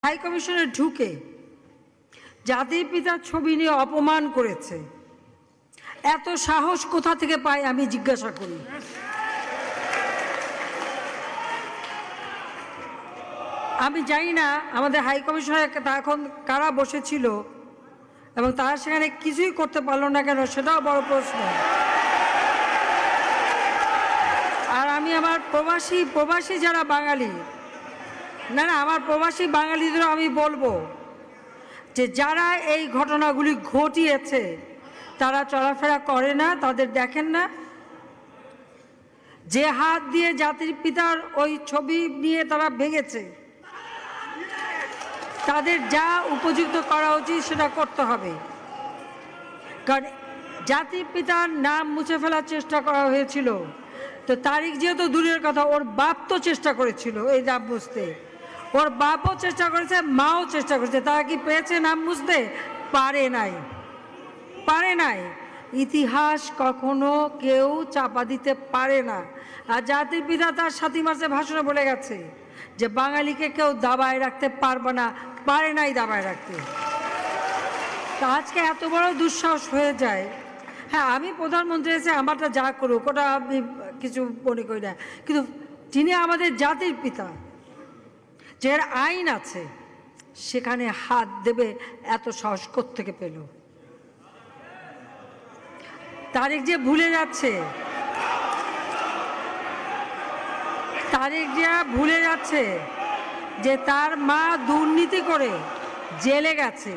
High কমিশনে ঢুকে জাতির পিতার ছবি নিয়ে অপমান করেছে, এত সাহস কোথা থেকে পায় আমি জিজ্ঞাসা করি। আমি জানি না আমাদের হাই কমিশনে এখন কারা বসেছিল এবং তারা সেখানে কিছুই করতে পারলো না কেন, সেটাও বড় প্রশ্ন। আর আমি আমার প্রবাসী যারা বাঙালি, না আমার প্রবাসী বাঙালিদেরও আমি বলবো যে যারা এই ঘটনাগুলি ঘটিয়েছে তারা চলাফেরা করে না, তাদের দেখেন না। যে হাত দিয়ে জাতির পিতার ওই ছবি নিয়ে তারা ভেঙেছে, তাদের যা উপযুক্ত করা উচিত সেটা করতে হবে। কারণ জাতির পিতার নাম মুছে ফেলার চেষ্টা করা হয়েছিল, তো তারিখ যেহেতু দূরের কথা, ওর বাপ তো চেষ্টা করেছিল এই নাম মুছতে, ওর বাপও চেষ্টা করেছে, মাও চেষ্টা করেছে। তারা কি পেরেছে নাম মুছতে? পারে নাই। ইতিহাস কখনো কেউ চাপা দিতে পারে না। আর জাতির পিতা তার 7 মার্চে ভাষণে বলে গেছে যে বাঙালিকে কেউ দাবায় রাখতে পারবে না, পারে নাই দাবায় রাখতে। তা আজকে এত বড় দুঃসাহস হয়ে যায়। হ্যাঁ, আমি প্রধানমন্ত্রী এসে আমারটা যা করুক ওটা আমি কিছু মনে করি না, কিন্তু যিনি আমাদের জাতির পিতা, যার আইন আছে, সেখানে হাত দেবে এত সাহস কোত্থেকে পেল? তারেক যে ভুলে যাচ্ছে যে তার মা দুর্নীতি করে জেলে গেছে।